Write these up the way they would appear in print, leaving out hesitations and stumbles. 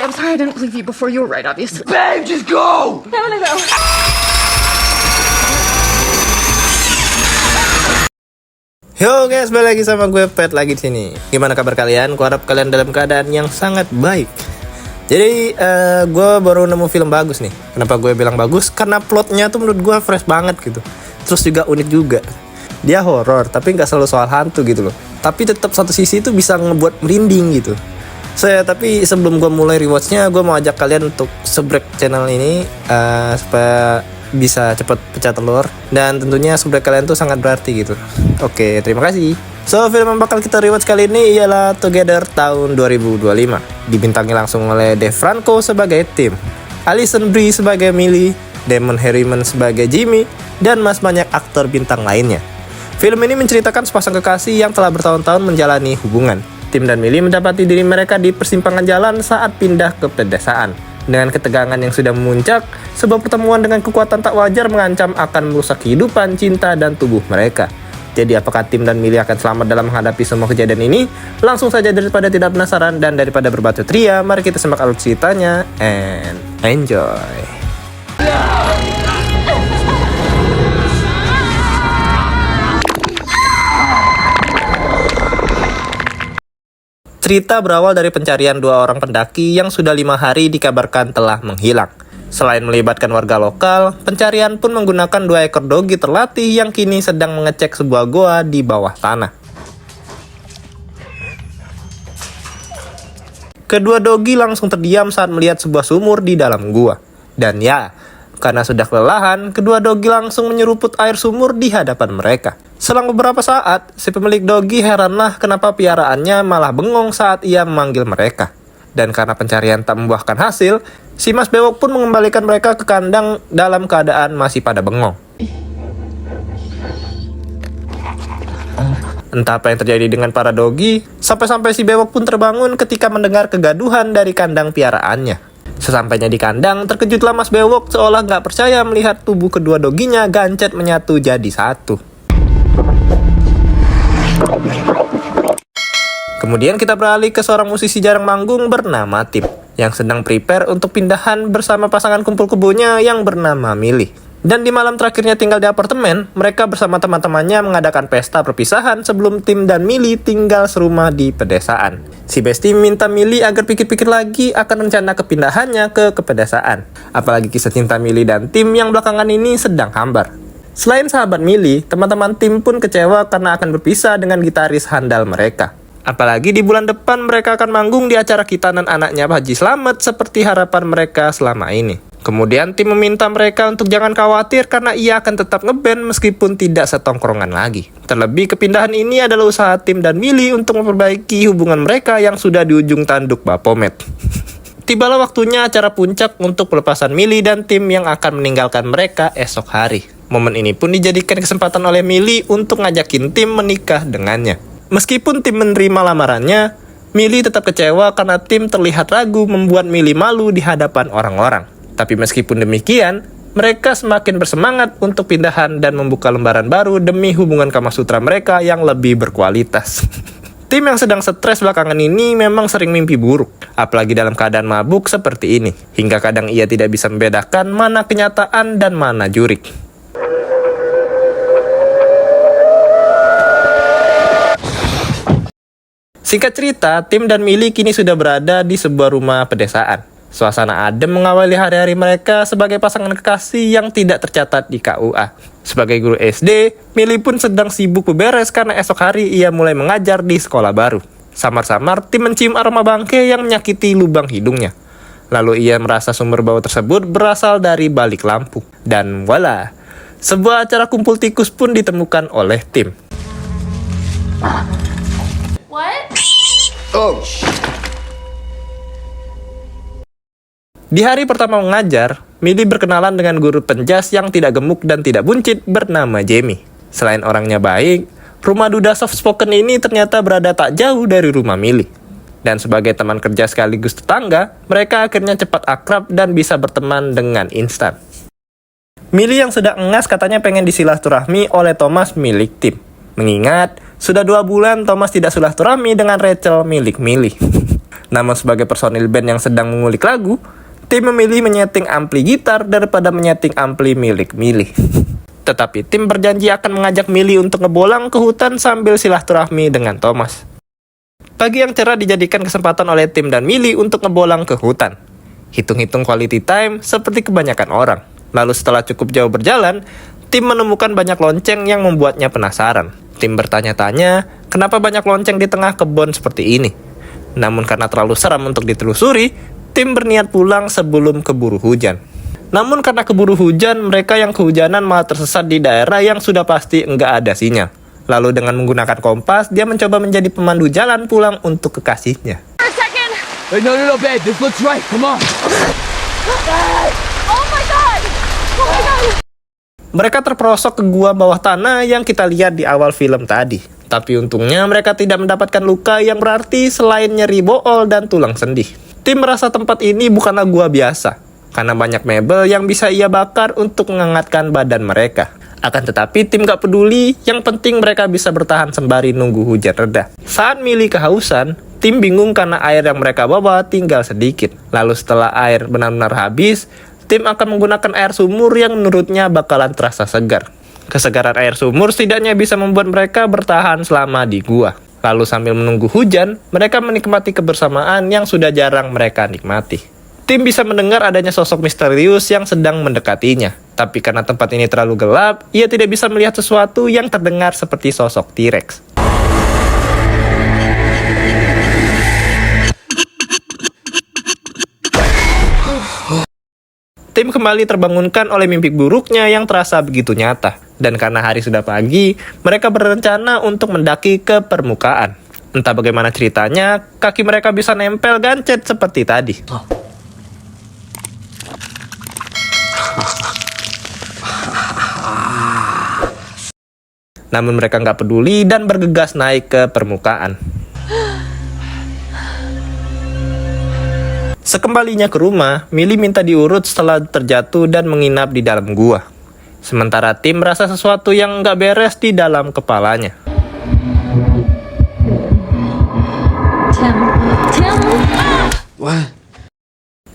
I'm sorry I didn't believe you before. You were right, obviously. Babe, just go! I'm gonna go. Yo guys, balik lagi sama gue Pet lagi di sini. Gimana kabar kalian? Kuharap kalian dalam keadaan yang sangat baik. Jadi gue baru nemu film bagus nih. Kenapa gue bilang bagus? Karena plotnya tuh menurut gue fresh banget gitu. Terus juga unik juga. Dia horor, tapi nggak selalu soal hantu gitu loh. Tapi tetap satu sisi itu bisa ngebuat merinding gitu. Tapi sebelum gue mulai rewatchnya, gue mau ajak kalian untuk subscribe channel ini supaya bisa cepat pecah telur, dan tentunya subscribe kalian tuh sangat berarti gitu. Oke, terima kasih. So, film yang bakal kita rewatch kali ini ialah Together tahun 2025. Dibintangi langsung oleh Dave Franco sebagai Tim, Alison Brie sebagai Millie, Damon Herriman sebagai Jimmy, dan mas banyak aktor bintang lainnya. Film ini menceritakan sepasang kekasih yang telah bertahun-tahun menjalani hubungan. Tim dan Millie mendapati diri mereka di persimpangan jalan saat pindah ke pedesaan. Dengan ketegangan yang sudah memuncak, sebuah pertemuan dengan kekuatan tak wajar mengancam akan merusak kehidupan, cinta, dan tubuh mereka. Jadi apakah Tim dan Millie akan selamat dalam menghadapi semua kejadian ini? Langsung saja, daripada tidak penasaran dan daripada berbatu ria, mari kita simak alur ceritanya and enjoy. Cerita berawal dari pencarian dua orang pendaki yang sudah 5 hari dikabarkan telah menghilang. Selain melibatkan warga lokal, pencarian pun menggunakan 2 ekor dogi terlatih yang kini sedang mengecek sebuah goa di bawah tanah. Kedua dogi langsung terdiam saat melihat sebuah sumur di dalam gua. Dan ya, karena sudah kelelahan, kedua dogi langsung menyeruput air sumur di hadapan mereka. Selang beberapa saat, si pemilik dogi heranlah kenapa piaraannya malah bengong saat ia memanggil mereka. Dan karena pencarian tak membuahkan hasil, si Mas Bewok pun mengembalikan mereka ke kandang dalam keadaan masih pada bengong. Entah apa yang terjadi dengan para dogi, sampai-sampai si Bewok pun terbangun ketika mendengar kegaduhan dari kandang piaraannya. Sesampainya di kandang, terkejutlah Mas Bewok seolah nggak percaya melihat tubuh kedua doginya gancet menyatu jadi satu. Kemudian kita beralih ke seorang musisi jarang manggung bernama Tim, yang sedang prepare untuk pindahan bersama pasangan kumpul kebonya yang bernama Millie. Dan di malam terakhirnya tinggal di apartemen, mereka bersama teman-temannya mengadakan pesta perpisahan sebelum Tim dan Millie tinggal serumah di pedesaan. Si Besti minta Millie agar pikir-pikir lagi akan rencana kepindahannya ke pedesaan. Apalagi kisah cinta Millie dan Tim yang belakangan ini sedang hambar. Selain sahabat Millie, teman-teman Tim pun kecewa karena akan berpisah dengan gitaris handal mereka. Apalagi di bulan depan mereka akan manggung di acara khitanan anaknya Haji Slamet seperti harapan mereka selama ini. Kemudian Tim meminta mereka untuk jangan khawatir karena ia akan tetap ngeband meskipun tidak setongkrongan lagi. Terlebih kepindahan ini adalah usaha Tim dan Millie untuk memperbaiki hubungan mereka yang sudah di ujung tanduk Baphomet. Tibalah waktunya acara puncak untuk pelepasan Millie dan Tim yang akan meninggalkan mereka esok hari. Momen ini pun dijadikan kesempatan oleh Millie untuk ngajakin Tim menikah dengannya. Meskipun Tim menerima lamarannya, Millie tetap kecewa karena Tim terlihat ragu membuat Millie malu di hadapan orang-orang. Tapi meskipun demikian, mereka semakin bersemangat untuk pindahan dan membuka lembaran baru demi hubungan Kamasutra mereka yang lebih berkualitas. Tim yang sedang stres belakangan ini memang sering mimpi buruk, apalagi dalam keadaan mabuk seperti ini. Hingga kadang ia tidak bisa membedakan mana kenyataan dan mana jurik. Singkat cerita, Tim dan Millie kini sudah berada di sebuah rumah pedesaan. Suasana adem mengawali hari-hari mereka sebagai pasangan kekasih yang tidak tercatat di KUA. Sebagai guru SD, Millie pun sedang sibuk beberes karena esok hari ia mulai mengajar di sekolah baru. Samar-samar, Tim mencium aroma bangke yang menyakiti lubang hidungnya. Lalu ia merasa sumber bau tersebut berasal dari balik lampu. Dan voila, sebuah acara kumpul tikus pun ditemukan oleh Tim. Oh, Di hari pertama mengajar, Millie berkenalan dengan guru penjas yang tidak gemuk dan tidak buncit bernama Jamie. Selain orangnya baik, rumah duda soft spoken ini ternyata berada tak jauh dari rumah Millie. Dan sebagai teman kerja sekaligus tetangga, mereka akhirnya cepat akrab dan bisa berteman dengan instan. Millie yang sedang engas katanya pengen disilaturahmi oleh Thomas milik Tim. Mengingat, sudah 2 bulan Thomas tidak silaturahmi dengan Rachel milik Millie. Namun sebagai personil band yang sedang mengulik lagu, tim memilih menyeting ampli gitar daripada menyeting ampli milik Millie. Tetapi tim berjanji akan mengajak Millie untuk ngebolang ke hutan sambil silaturahmi dengan Thomas. Pagi yang cerah dijadikan kesempatan oleh tim dan Millie untuk ngebolang ke hutan. Hitung-hitung quality time seperti kebanyakan orang. Lalu setelah cukup jauh berjalan, tim menemukan banyak lonceng yang membuatnya penasaran. Tim bertanya-tanya, kenapa banyak lonceng di tengah kebun seperti ini? Namun karena terlalu seram untuk ditelusuri, tim berniat pulang sebelum keburu hujan. Namun karena keburu hujan, mereka yang kehujanan malah tersesat di daerah yang sudah pasti enggak ada sinyal. Lalu dengan menggunakan kompas, dia mencoba menjadi pemandu jalan pulang untuk kekasihnya. For a second. Wait, no, babe. This looks right. Come on. Oh my god. Oh my god. Mereka terperosok ke gua bawah tanah yang kita lihat di awal film tadi. Tapi untungnya mereka tidak mendapatkan luka yang berarti selain nyeri bool dan tulang sendi. Tim merasa tempat ini bukanlah gua biasa, karena banyak mebel yang bisa ia bakar untuk menghangatkan badan mereka. Akan tetapi tim gak peduli, yang penting mereka bisa bertahan sembari nunggu hujan reda. Saat Millie kehausan, tim bingung karena air yang mereka bawa tinggal sedikit. Lalu setelah air benar-benar habis, tim akan menggunakan air sumur yang menurutnya bakalan terasa segar. Kesegaran air sumur setidaknya bisa membuat mereka bertahan selama di gua. Lalu sambil menunggu hujan, mereka menikmati kebersamaan yang sudah jarang mereka nikmati. Tim bisa mendengar adanya sosok misterius yang sedang mendekatinya. Tapi karena tempat ini terlalu gelap, ia tidak bisa melihat sesuatu yang terdengar seperti sosok T-Rex. Tim kembali terbangunkan oleh mimpi buruknya yang terasa begitu nyata. Dan karena hari sudah pagi, mereka berencana untuk mendaki ke permukaan. Entah bagaimana ceritanya, kaki mereka bisa nempel gancet seperti tadi. Namun mereka nggak peduli dan bergegas naik ke permukaan. Sekembalinya ke rumah, Millie minta diurut setelah terjatuh dan menginap di dalam gua. Sementara tim merasa sesuatu yang nggak beres di dalam kepalanya.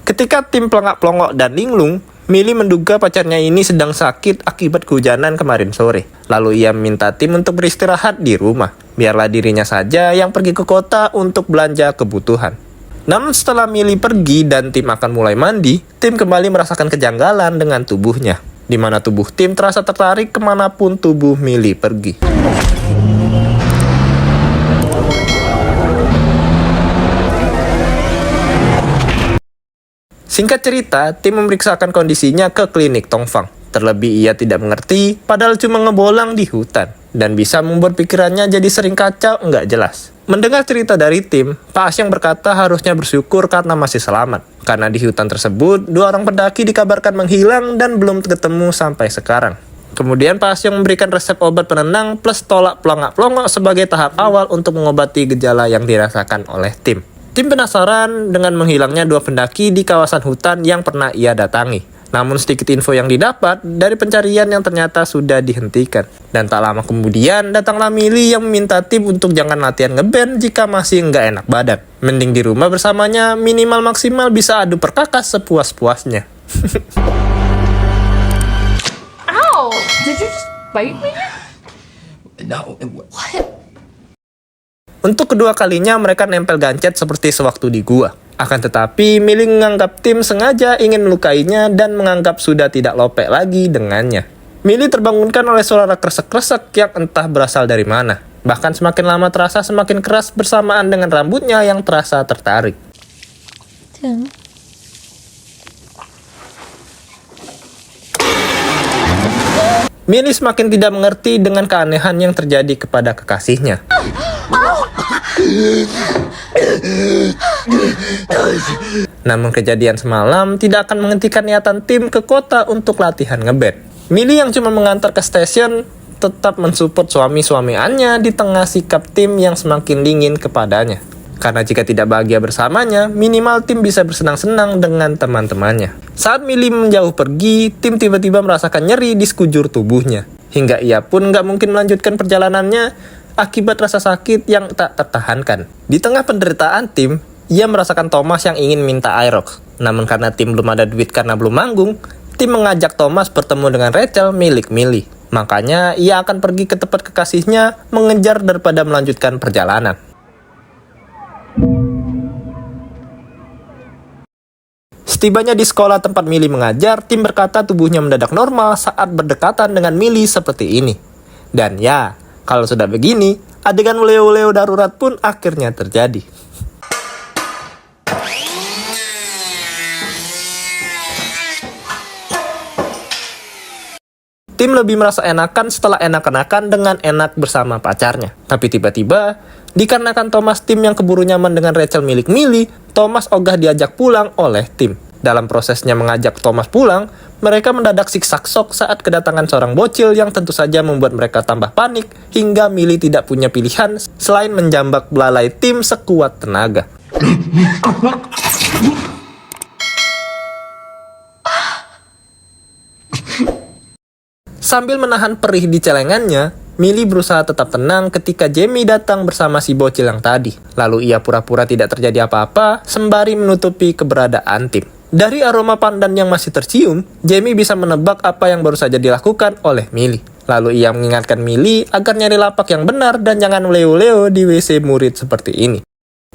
Ketika tim pelongok-pelongok dan linglung, Millie menduga pacarnya ini sedang sakit akibat kehujanan kemarin sore. Lalu ia minta tim untuk beristirahat di rumah. Biarlah dirinya saja yang pergi ke kota untuk belanja kebutuhan. Namun setelah Millie pergi dan tim akan mulai mandi, tim kembali merasakan kejanggalan dengan tubuhnya, di mana tubuh tim terasa tertarik kemanapun tubuh Millie pergi. Singkat cerita, tim memeriksakan kondisinya ke klinik Tongfang. Terlebih ia tidak mengerti, padahal cuma ngebolang di hutan. Dan bisa membuat pikirannya jadi sering kacau, nggak jelas. Mendengar cerita dari tim, Pak Asyang berkata harusnya bersyukur karena masih selamat. Karena di hutan tersebut, 2 orang pendaki dikabarkan menghilang dan belum ketemu sampai sekarang. Kemudian Pak Asyang memberikan resep obat penenang plus tolak pelongok-pelongok sebagai tahap awal untuk mengobati gejala yang dirasakan oleh tim. Tim penasaran dengan menghilangnya 2 pendaki di kawasan hutan yang pernah ia datangi. Namun sedikit info yang didapat dari pencarian yang ternyata sudah dihentikan. Dan tak lama kemudian datanglah Millie yang meminta tim untuk jangan latihan ngeband jika masih nggak enak badan. Mending di rumah bersamanya, minimal maksimal bisa adu perkakas sepuas-puasnya. Ow! Did you just bite me? No. Untuk kedua kalinya mereka nempel gancet seperti sewaktu di gua. Akan tetapi, Millie menganggap tim sengaja ingin melukainya dan menganggap sudah tidak lopek lagi dengannya. Millie terbangunkan oleh suara kresek-kresek yang entah berasal dari mana. Bahkan semakin lama terasa semakin keras bersamaan dengan rambutnya yang terasa tertarik. Tim. Millie semakin tidak mengerti dengan keanehan yang terjadi kepada kekasihnya. Namun kejadian semalam tidak akan menghentikan niatan tim ke kota untuk latihan ngeband. Millie yang cuma mengantar ke stasiun tetap mensupport suami-suamiannya di tengah sikap tim yang semakin dingin kepadanya. Karena jika tidak bahagia bersamanya, minimal tim bisa bersenang-senang dengan teman-temannya. Saat Millie menjauh pergi, tim tiba-tiba merasakan nyeri di sekujur tubuhnya. Hingga ia pun nggak mungkin melanjutkan perjalanannya akibat rasa sakit yang tak tertahankan. Di tengah penderitaan tim, ia merasakan Thomas yang ingin minta Aerox. Namun karena tim belum ada duit karena belum manggung, tim mengajak Thomas bertemu dengan Rachel milik Millie. Makanya ia akan pergi ke tempat kekasihnya mengejar daripada melanjutkan perjalanan. Setibanya di sekolah tempat Millie mengajar, tim berkata tubuhnya mendadak normal saat berdekatan dengan Millie seperti ini. Dan ya, kalau sudah begini, adegan leo-leo darurat pun akhirnya terjadi. Tim lebih merasa enakan setelah enak-enakan dengan enak bersama pacarnya. Tapi tiba-tiba, dikarenakan Thomas tim yang keburu nyaman dengan Rachel milik Millie, Thomas ogah diajak pulang oleh tim. Dalam prosesnya mengajak Thomas pulang, mereka mendadak siksak-sok saat kedatangan seorang bocil yang tentu saja membuat mereka tambah panik hingga Millie tidak punya pilihan selain menjambak belalai tim sekuat tenaga. Sambil menahan perih di celengannya, Millie berusaha tetap tenang ketika Jamie datang bersama si bocil yang tadi. Lalu ia pura-pura tidak terjadi apa-apa sembari menutupi keberadaan tim. Dari aroma pandan yang masih tercium, Jamie bisa menebak apa yang baru saja dilakukan oleh Millie. Lalu ia mengingatkan Millie agar nyari lapak yang benar dan jangan leo-leo di WC murid seperti ini.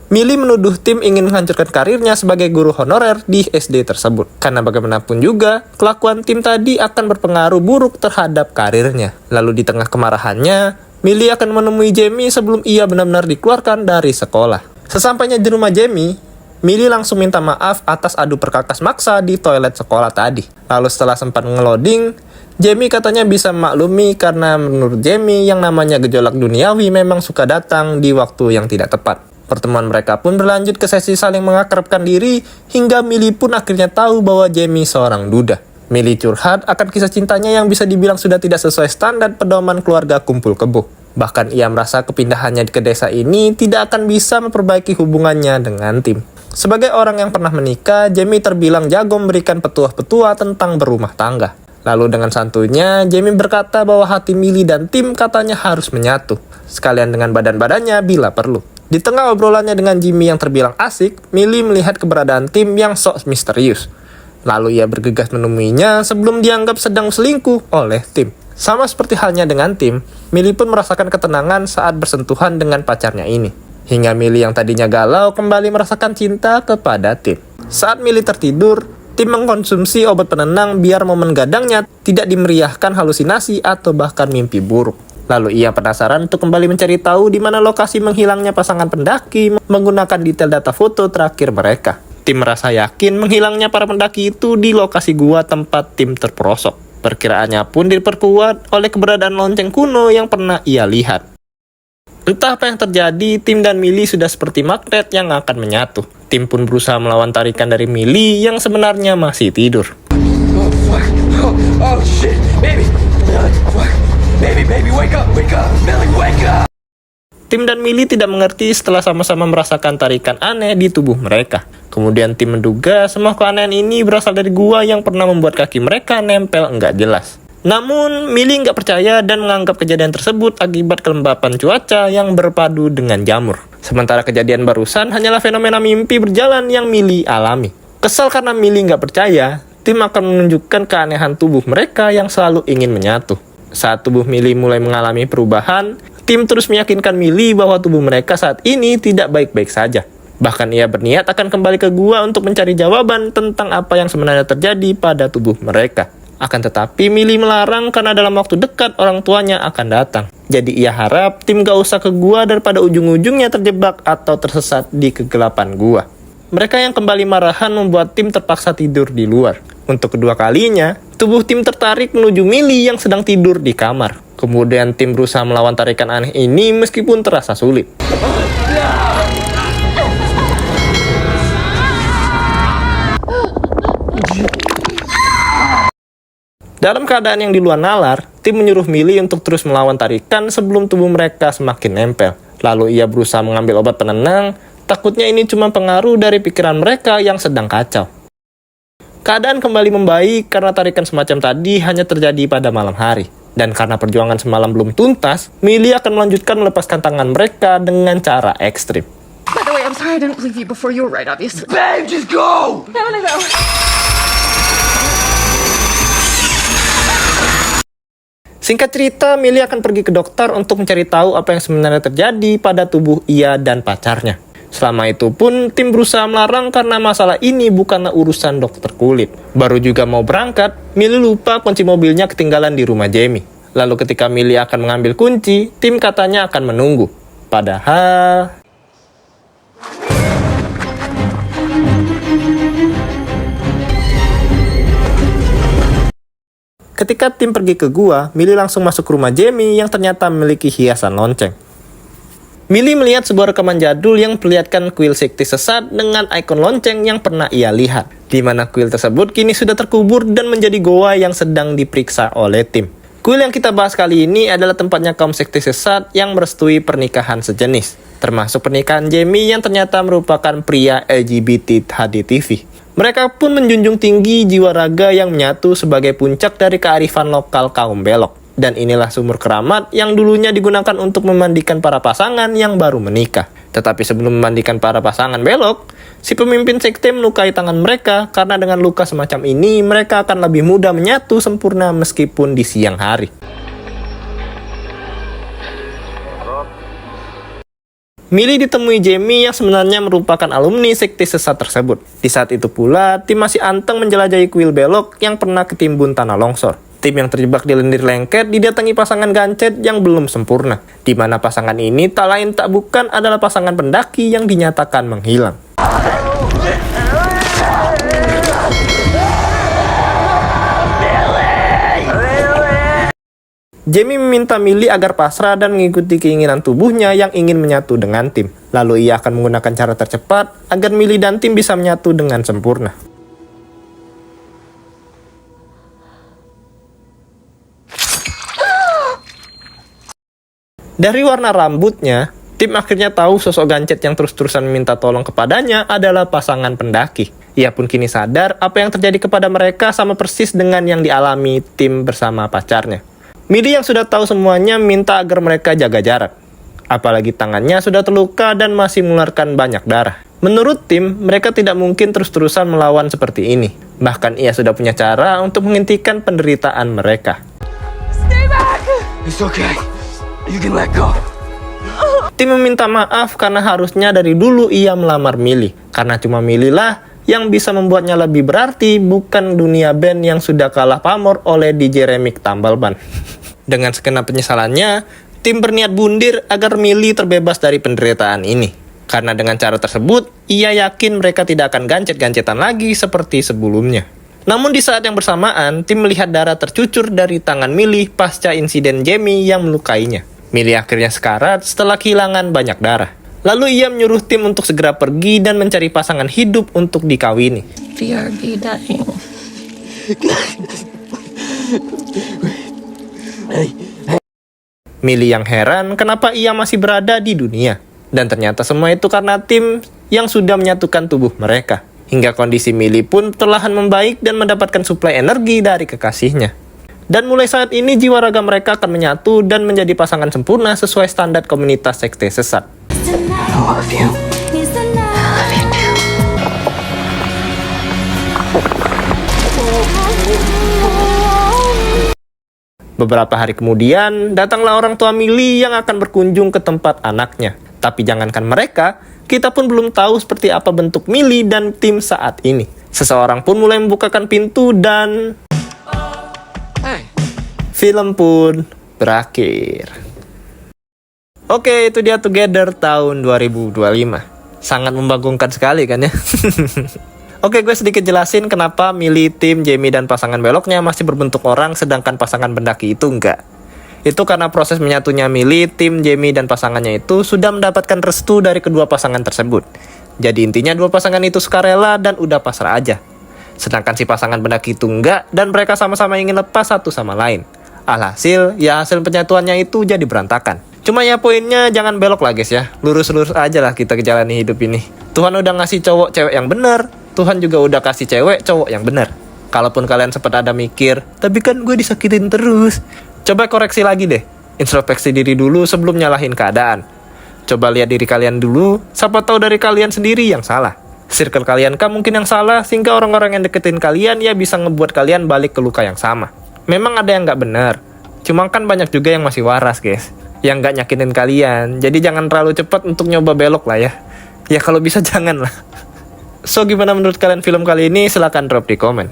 Millie menuduh tim ingin menghancurkan karirnya sebagai guru honorer di SD tersebut. Karena bagaimanapun juga, kelakuan tim tadi akan berpengaruh buruk terhadap karirnya. Lalu di tengah kemarahannya, Millie akan menemui Jamie sebelum ia benar-benar dikeluarkan dari sekolah. Sesampainya di rumah Jamie, Millie langsung minta maaf atas adu perkakas maksa di toilet sekolah tadi. Lalu setelah sempat ngeloding, Jamie katanya bisa memaklumi karena menurut Jamie yang namanya gejolak duniawi memang suka datang di waktu yang tidak tepat. Pertemuan mereka pun berlanjut ke sesi saling mengakrabkan diri hingga Millie pun akhirnya tahu bahwa Jamie seorang duda. Millie curhat akan kisah cintanya yang bisa dibilang sudah tidak sesuai standar pedoman keluarga kumpul kebo. Bahkan ia merasa kepindahannya ke desa ini tidak akan bisa memperbaiki hubungannya dengan tim. Sebagai orang yang pernah menikah, Jamie terbilang jago memberikan petua-petua tentang berumah tangga. Lalu dengan santunya, Jamie berkata bahwa hati Millie dan tim katanya harus menyatu, sekalian dengan badan-badannya bila perlu. Di tengah obrolannya dengan Jimmy yang terbilang asik, Millie melihat keberadaan tim yang sok misterius. Lalu ia bergegas menemuinya sebelum dianggap sedang selingkuh oleh tim. Sama seperti halnya dengan tim, Millie pun merasakan ketenangan saat bersentuhan dengan pacarnya ini. Hingga Millie yang tadinya galau kembali merasakan cinta kepada tim. Saat Millie tertidur, tim mengkonsumsi obat penenang biar momen gadangnya tidak dimeriahkan halusinasi atau bahkan mimpi buruk. Lalu ia penasaran untuk kembali mencari tahu di mana lokasi menghilangnya pasangan pendaki menggunakan detail data foto terakhir mereka. Tim merasa yakin menghilangnya para pendaki itu di lokasi gua tempat tim terperosok. Perkiraannya pun diperkuat oleh keberadaan lonceng kuno yang pernah ia lihat. Entah apa yang terjadi, tim dan Millie sudah seperti magnet yang akan menyatu. Tim pun berusaha melawan tarikan dari Millie yang sebenarnya masih tidur. Oh, fuck. Oh, shit. Baby. Fuck. Baby, wake up. Millie, wake up. Tim dan Millie tidak mengerti setelah sama-sama merasakan tarikan aneh di tubuh mereka. Kemudian tim menduga semua keanehan ini berasal dari gua yang pernah membuat kaki mereka nempel enggak jelas. Namun, Millie nggak percaya dan menganggap kejadian tersebut akibat kelembapan cuaca yang berpadu dengan jamur. Sementara kejadian barusan hanyalah fenomena mimpi berjalan yang Millie alami. Kesal karena Millie nggak percaya, tim akan menunjukkan keanehan tubuh mereka yang selalu ingin menyatu. Saat tubuh Millie mulai mengalami perubahan, tim terus meyakinkan Millie bahwa tubuh mereka saat ini tidak baik-baik saja. Bahkan ia berniat akan kembali ke gua untuk mencari jawaban tentang apa yang sebenarnya terjadi pada tubuh mereka. Akan tetapi Millie melarang karena dalam waktu dekat orang tuanya akan datang. Jadi ia harap tim gak usah ke gua daripada ujung-ujungnya terjebak atau tersesat di kegelapan gua. Mereka yang kembali marahan membuat tim terpaksa tidur di luar. Untuk kedua kalinya, tubuh tim tertarik menuju Millie yang sedang tidur di kamar. Kemudian tim berusaha melawan tarikan aneh ini meskipun terasa sulit. Dalam keadaan yang di luar nalar, tim menyuruh Millie untuk terus melawan tarikan sebelum tubuh mereka semakin nempel. Lalu ia berusaha mengambil obat penenang, takutnya ini cuma pengaruh dari pikiran mereka yang sedang kacau. Keadaan kembali membaik karena tarikan semacam tadi hanya terjadi pada malam hari. Dan karena perjuangan semalam belum tuntas, Millie akan melanjutkan melepaskan tangan mereka dengan cara ekstrim. By the way, I'm sorry I didn't believe you before you were right, obviously. Babe, just go! I'm gonna go. Singkat cerita, Millie akan pergi ke dokter untuk mencari tahu apa yang sebenarnya terjadi pada tubuh ia dan pacarnya. Selama itu pun, tim berusaha melarang karena masalah ini bukanlah urusan dokter kulit. Baru juga mau berangkat, Millie lupa kunci mobilnya ketinggalan di rumah Jamie. Lalu ketika Millie akan mengambil kunci, tim katanya akan menunggu. Padahal... Ketika tim pergi ke gua, Millie langsung masuk ke rumah Jamie yang ternyata memiliki hiasan lonceng. Millie melihat sebuah rekaman jadul yang memperlihatkan kuil sekte sesat dengan ikon lonceng yang pernah ia lihat, di mana kuil tersebut kini sudah terkubur dan menjadi goa yang sedang diperiksa oleh tim. Kuil yang kita bahas kali ini adalah tempatnya kaum sekte sesat yang merestui pernikahan sejenis, termasuk pernikahan Jamie yang ternyata merupakan pria LGBT HDTV. Mereka pun menjunjung tinggi jiwa raga yang menyatu sebagai puncak dari kearifan lokal kaum belok. Dan inilah sumur keramat yang dulunya digunakan untuk memandikan para pasangan yang baru menikah. Tetapi sebelum memandikan para pasangan belok, si pemimpin sekte melukai tangan mereka karena dengan luka semacam ini mereka akan lebih mudah menyatu sempurna meskipun di siang hari. Millie ditemui Jamie yang sebenarnya merupakan alumni sekte sesat tersebut. Di saat itu pula, tim masih anteng menjelajahi kuil belok yang pernah ketimbun tanah longsor. Tim yang terjebak di lendir lengket didatangi pasangan gancet yang belum sempurna, di mana pasangan ini tak lain tak bukan adalah pasangan pendaki yang dinyatakan menghilang. Jamie meminta Millie agar pasrah dan mengikuti keinginan tubuhnya yang ingin menyatu dengan tim. Lalu ia akan menggunakan cara tercepat agar Millie dan tim bisa menyatu dengan sempurna. Dari warna rambutnya, tim akhirnya tahu sosok gancet yang terus-terusan meminta tolong kepadanya adalah pasangan pendaki. Ia pun kini sadar apa yang terjadi kepada mereka sama persis dengan yang dialami tim bersama pacarnya. Millie yang sudah tahu semuanya minta agar mereka jaga jarak. Apalagi tangannya sudah terluka dan masih mengeluarkan banyak darah. Menurut tim, mereka tidak mungkin terus-terusan melawan seperti ini. Bahkan ia sudah punya cara untuk menghentikan penderitaan mereka. Stay back! It's okay. You can let go. Tim meminta maaf karena harusnya dari dulu ia melamar Millie. Karena cuma Millie lah yang bisa membuatnya lebih berarti, bukan dunia band yang sudah kalah pamor oleh DJ Remix tambal ban. Dengan segenap penyesalannya, tim berniat bundir agar Millie terbebas dari penderitaan ini. Karena dengan cara tersebut, ia yakin mereka tidak akan gancet-gancetan lagi seperti sebelumnya. Namun di saat yang bersamaan, tim melihat darah tercucur dari tangan Millie pasca insiden Jamie yang melukainya. Millie akhirnya sekarat setelah kehilangan banyak darah. Lalu ia menyuruh tim untuk segera pergi dan mencari pasangan hidup untuk dikawini. BRB dying. Millie yang heran kenapa ia masih berada di dunia. Dan ternyata semua itu karena tim yang sudah menyatukan tubuh mereka. Hingga kondisi Millie pun perlahan membaik dan mendapatkan suplai energi dari kekasihnya. Dan mulai saat ini jiwa raga mereka akan menyatu dan menjadi pasangan sempurna sesuai standar komunitas sekte sesat. I love you. Beberapa hari kemudian, datanglah orang tua Millie yang akan berkunjung ke tempat anaknya. Tapi jangankan mereka, kita pun belum tahu seperti apa bentuk Millie dan tim saat ini. Seseorang pun mulai membukakan pintu dan... film pun berakhir. Oke, itu dia Together tahun 2025. Sangat membagongkan sekali kan ya? Oke, gue sedikit jelasin kenapa Millie, tim, Jamie, dan pasangan beloknya masih berbentuk orang sedangkan pasangan pendaki itu enggak. Itu karena proses menyatunya Millie, tim, Jamie, dan pasangannya itu sudah mendapatkan restu dari kedua pasangan tersebut. Jadi intinya dua pasangan itu sukarela dan udah pasrah aja. Sedangkan si pasangan pendaki itu enggak dan mereka sama-sama ingin lepas satu sama lain. Alhasil, ya hasil penyatuannya itu jadi berantakan. Cuma ya poinnya jangan belok lah guys ya. Lurus-lurus aja lah kita jalani hidup ini. Tuhan udah ngasih cowok cewek yang bener. Tuhan juga udah kasih cewek cowok yang bener. Kalaupun kalian sempat ada mikir, tapi kan gue disakitin terus. Coba koreksi lagi deh. Introspeksi diri dulu sebelum nyalahin keadaan. Coba lihat diri kalian dulu, siapa tahu dari kalian sendiri yang salah. Circle kalian kan mungkin yang salah, sehingga orang-orang yang deketin kalian ya bisa ngebuat kalian balik ke luka yang sama. Memang ada yang nggak benar, cuma kan banyak juga yang masih waras guys, yang nggak nyakitin kalian. Jadi jangan terlalu cepat untuk nyoba belok lah ya. Ya kalau bisa jangan lah. So gimana menurut kalian film kali ini? Silahkan drop di komen.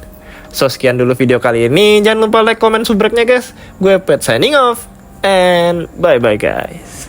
So sekian dulu video kali ini, jangan lupa like, comment, subscribe-nya guys. Gue Pet signing off, and bye bye guys.